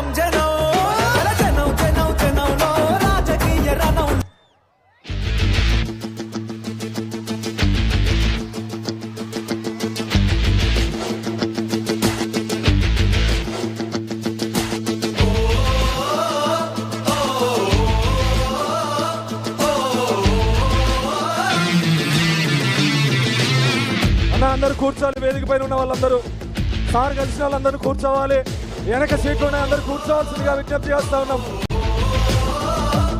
జనం జనం జనం జనం జనంలో రాజకీయ రణం. అందరూ కూర్చోవాలి. వేదిక పైన ఉన్న వాళ్ళందరూ, సార్ కలిసిన వాళ్ళందరూ కూర్చోవాలి. వెనక సీట్లు ఉన్నాయి, అందరూ కూర్చోవాల్సిందిగా విజ్ఞప్తి చేస్తా ఉన్నాం.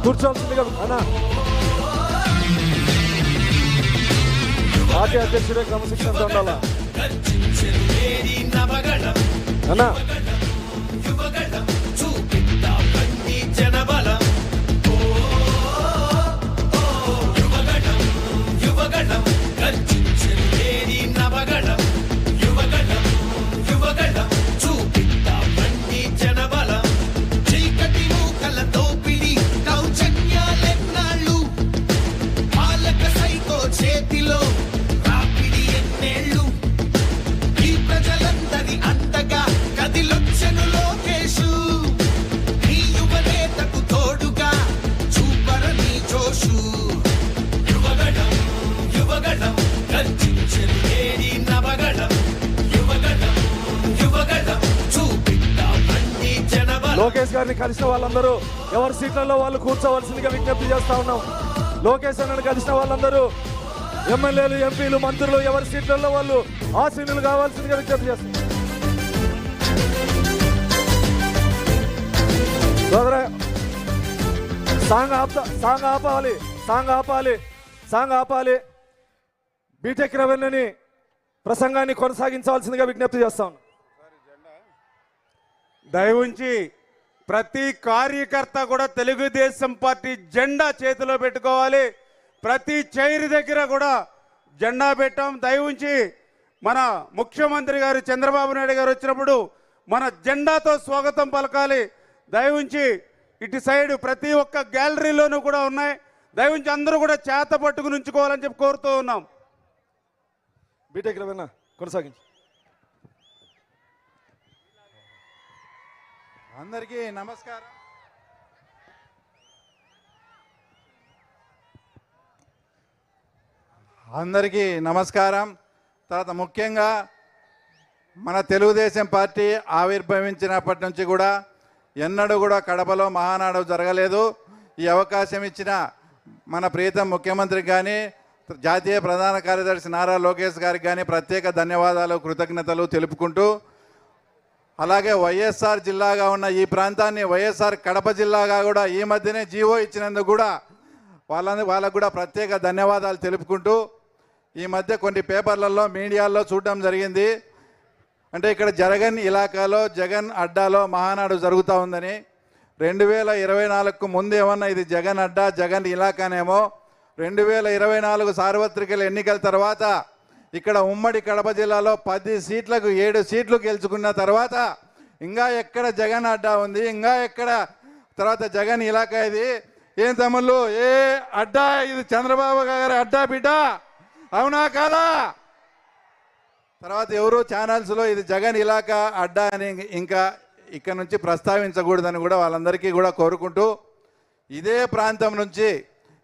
కూర్చోవాల్సిందిగా అన్నా. పార్టీ అధ్యక్షుడే క్రమశిక్షణతో ఉండాలా అన్నా. లోకేష్ గారిని కలిసిన వాళ్ళందరూ ఎవరి సీట్లలో వాళ్ళు కూర్చోవలసిందిగా విజ్ఞప్తి చేస్తా ఉన్నాం. లోకేష్ అన్నను కలిసిన వాళ్ళందరూ ఎమ్మెల్యేలు, ఎంపీలు, మంత్రులు ఎవరి సీట్లలో వాళ్ళు ఆసీనులు కావాల్సిందిగా విజ్ఞప్తి చేస్తాం. సాంగ్ ఆపాలి. బీటెక్ రెవెన్యూని ప్రసంగాన్ని కొనసాగించవలసిందిగా విజ్ఞప్తి చేస్తాం. దయవుంచి ప్రతి కార్యకర్త కూడా తెలుగుదేశం పార్టీ జెండా చేతిలో పెట్టుకోవాలి. ప్రతి చైర్ దగ్గర కూడా జెండా పెట్టాం. దయవుంచి మన ముఖ్యమంత్రి గారు చంద్రబాబు నాయుడు గారు వచ్చినప్పుడు మన జెండాతో స్వాగతం పలకాలి. దయవుంచి ఇటు సైడ్ ప్రతి ఒక్క గ్యాలరీలోనూ కూడా ఉన్నాయి. దయవుంచి అందరూ కూడా చేత పట్టుకుని ఉంచుకోవాలని చెప్పి కోరుతూ ఉన్నాం. బీటెక్ రెవెన్యూ కొనసాగించి. అందరికీ నమస్కారం. తర్వాత ముఖ్యంగా మన తెలుగుదేశం పార్టీ ఆవిర్భవించినప్పటి నుంచి కూడా ఎన్నడూ కూడా కడపలో మహానాడు జరగలేదు. ఈ అవకాశం ఇచ్చిన మన ప్రీతం ముఖ్యమంత్రికి కానీ, జాతీయ ప్రధాన కార్యదర్శి నారా లోకేష్ గారికి కానీ ప్రత్యేక ధన్యవాదాలు, కృతజ్ఞతలు తెలుపుకుంటూ, అలాగే వైఎస్ఆర్ జిల్లాగా ఉన్న ఈ ప్రాంతాన్ని వైఎస్ఆర్ కడప జిల్లాగా కూడా ఈ మధ్యనే జీవో ఇచ్చినందుకు కూడా వాళ్ళకు కూడా ప్రత్యేక ధన్యవాదాలు తెలుపుకుంటూ, ఈ మధ్య కొన్ని పేపర్లలో, మీడియాల్లో చూడడం జరిగింది. అంటే ఇక్కడ జగన్ ఇలాకాలో, జగన్ అడ్డాలో మహానాడు జరుగుతూ ఉందని. 2024కు ముందు ఏమన్నా ఇది జగన్ అడ్డా, జగన్ ఇలాకానేమో. 2024 సార్వత్రిక ఎన్నికల తర్వాత ఇక్కడ ఉమ్మడి కడప జిల్లాలో 10 సీట్లకు 7 సీట్లు గెలుచుకున్న తర్వాత ఇంకా ఎక్కడ జగన్ అడ్డా ఉంది, ఇంకా ఎక్కడ తర్వాత జగన్ ఇలాకా ఇది? ఏం తమ్ముళ్ళు, ఏ అడ్డా ఇది? చంద్రబాబు గారి అడ్డా బిడ్డ, అవునా కాదా? తర్వాత ఎవరు ఛానల్స్లో ఇది జగన్ ఇలాకా అడ్డా అని ఇంకా ఇక్కడ నుంచి ప్రస్తావించకూడదని కూడా వాళ్ళందరికీ కూడా కోరుకుంటూ, ఇదే ప్రాంతం నుంచి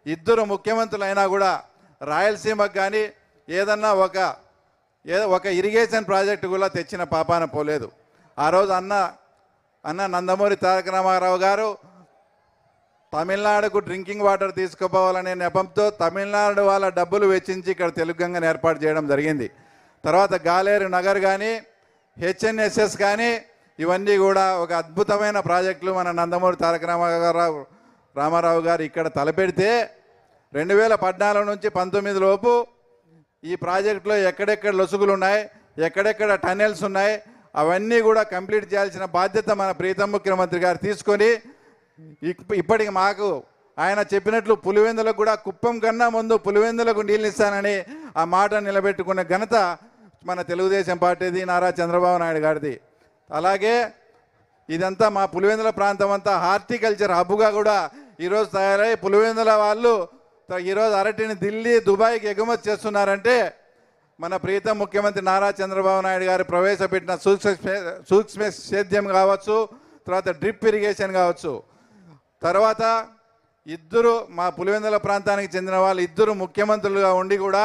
ఇద్దరు ముఖ్యమంత్రులు అయినా కూడా రాయలసీమకు కానీ ఏదన్నా ఒక ఇరిగేషన్ ప్రాజెక్టు కూడా తెచ్చిన పాపాన పోలేదు. ఆ రోజు అన్న నందమూరి తారక రామారావు గారు తమిళనాడుకు డ్రింకింగ్ వాటర్ తీసుకుపోవాలనే నెపంతో తమిళనాడు వాళ్ళ డబ్బులు వెచ్చించి ఇక్కడ తెలుగు గంగను ఏర్పాటు చేయడం జరిగింది. తర్వాత గాలేరు నగర్ కానీ, హెచ్ఎన్ఎస్ఎస్ కానీ ఇవన్నీ కూడా ఒక అద్భుతమైన ప్రాజెక్టులు మన నందమూరి తారక రామారావు గారు ఇక్కడ తలపెడితే 2014 నుంచి 19 లోపు ఈ ప్రాజెక్టులో ఎక్కడెక్కడ లొసుగులు ఉన్నాయి, ఎక్కడెక్కడ టన్నెల్స్ ఉన్నాయి, అవన్నీ కూడా కంప్లీట్ చేయాల్సిన బాధ్యత మన ప్రీతం ముఖ్యమంత్రి గారు తీసుకొని ఇప్పటికి మాకు ఆయన చెప్పినట్లు పులివెందులకు కూడా కుప్పం కన్నా ముందు పులివెందులకు నీళ్ళు ఇస్తానని ఆ మాట నిలబెట్టుకున్న ఘనత మన తెలుగుదేశం పార్టీది, నారా చంద్రబాబు నాయుడు గారిది. అలాగే ఇదంతా మా పులివెందుల ప్రాంతం అంతా హార్టికల్చర్ హబ్గా కూడా ఈరోజు తయారై పులివెందుల వాళ్ళు ఈరోజు అరటిని ఢిల్లీ, దుబాయ్కి ఎగుమతి చేస్తున్నారంటే మన ప్రీతం ముఖ్యమంత్రి నారా చంద్రబాబు నాయుడు గారు ప్రవేశపెట్టిన సూక్ష్మ సేద్యం కావచ్చు, తర్వాత డ్రిప్ ఇరిగేషన్ కావచ్చు. తర్వాత ఇద్దరు మా పులివెందుల ప్రాంతానికి చెందిన వాళ్ళు ఇద్దరు ముఖ్యమంత్రులుగా ఉండి కూడా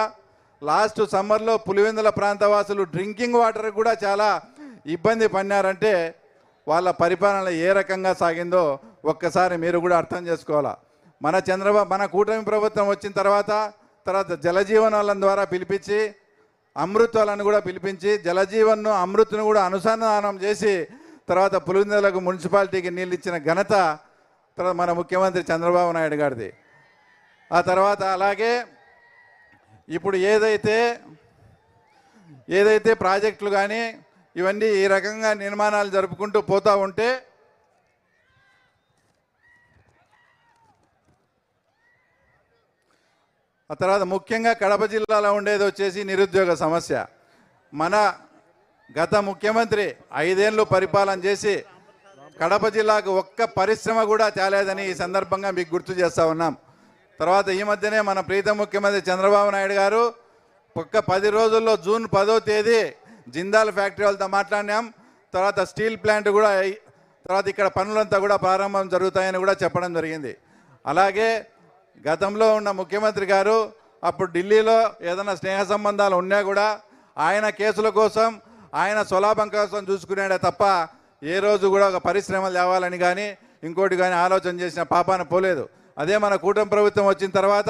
లాస్ట్ సమ్మర్లో పులివెందుల ప్రాంతవాసులు డ్రింకింగ్ వాటర్ కూడా చాలా ఇబ్బంది పడినారంటే వాళ్ళ పరిపాలన ఏ రకంగా సాగిందో ఒక్కసారి మీరు కూడా అర్థం చేసుకోవాలా. మన కూటమి ప్రభుత్వం వచ్చిన తర్వాత జలజీవన్ వాళ్ళ ద్వారా పిలిపించి అమృత్ వాళ్ళని కూడా పిలిపించి జలజీవన్ను అమృత్ను కూడా అనుసంధానం చేసి తర్వాత పులివెందులకు మున్సిపాలిటీకి నీళ్ళు ఇచ్చిన ఘనత తర్వాత మన ముఖ్యమంత్రి చంద్రబాబు నాయుడు గారిది. ఆ తర్వాత అలాగే ఇప్పుడు ఏదైతే ప్రాజెక్టులు కానీ ఇవన్నీ ఈ రకంగా నిర్మాణాలు జరుపుకుంటూ పోతూ ఉంటే ఆ తర్వాత ముఖ్యంగా కడప జిల్లాలో ఉండేది వచ్చేసి నిరుద్యోగ సమస్య. మన గత ముఖ్యమంత్రి 5 ఏళ్ళు పరిపాలన చేసి కడప జిల్లాకు ఒక్క పరిశ్రమ కూడా తేలేదని ఈ సందర్భంగా మీకు గుర్తు చేస్తూ ఉన్నాం. తర్వాత ఈ మధ్యనే మన ప్రీతం ముఖ్యమంత్రి చంద్రబాబు నాయుడు గారు ఒక్క 10 రోజుల్లో జూన్ 10వ తేదీ జిందాల్ ఫ్యాక్టరీ వాళ్ళతో మాట్లాడినాం. తర్వాత స్టీల్ ప్లాంట్ కూడా తర్వాత ఇక్కడ పనులంతా కూడా ప్రారంభం జరుగుతాయని కూడా చెప్పడం జరిగింది. అలాగే గతంలో ఉన్న ముఖ్యమంత్రి గారు అప్పుడు ఢిల్లీలో ఏదైనా స్నేహ సంబంధాలు ఉన్నా కూడా ఆయన కేసుల కోసం ఆయన స్వలాభం కోసం చూసుకునేడే తప్ప ఏ రోజు కూడా ఒక పరిశ్రమలు తేవాలని కానీ ఇంకోటి కానీ ఆలోచన చేసిన పాపాన పోలేదు. అదే మన కూటమి ప్రభుత్వం వచ్చిన తర్వాత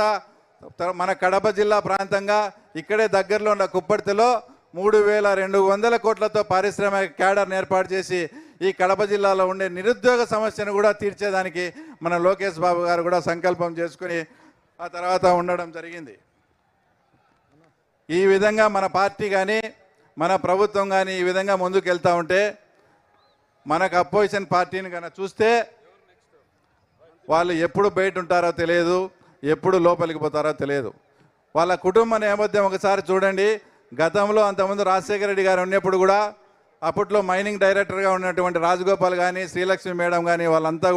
మన కడప జిల్లా ప్రాంతంగా ఇక్కడే దగ్గరలో ఉన్న కుప్పర్తిలో 3,200 కోట్లతో పారిశ్రామిక క్యాడర్ని ఏర్పాటు చేసి ఈ కడప జిల్లాలో ఉండే నిరుద్యోగ సమస్యను కూడా తీర్చేదానికి మన లోకేష్ బాబు గారు కూడా సంకల్పం చేసుకుని ఆ తర్వాత ఉండడం జరిగింది. ఈ విధంగా మన పార్టీ కానీ మన ప్రభుత్వం కానీ ఈ విధంగా ముందుకు వెళ్తూ ఉంటే మనకు అపోజిషన్ పార్టీని కనుక చూస్తే వాళ్ళు ఎప్పుడు బయట ఉంటారో తెలియదు, ఎప్పుడు లోపలికి పోతారో తెలియదు. వాళ్ళ కుటుంబ నేపథ్యం ఒకసారి చూడండి. గతంలో అంతకుముందు రాజశేఖర రెడ్డి గారు ఉన్నప్పుడు కూడా అప్పట్లో మైనింగ్ డైరెక్టర్గా ఉన్నటువంటి రాజగోపాల్ కానీ శ్రీలక్ష్మి మేడం కానీ వాళ్ళంతా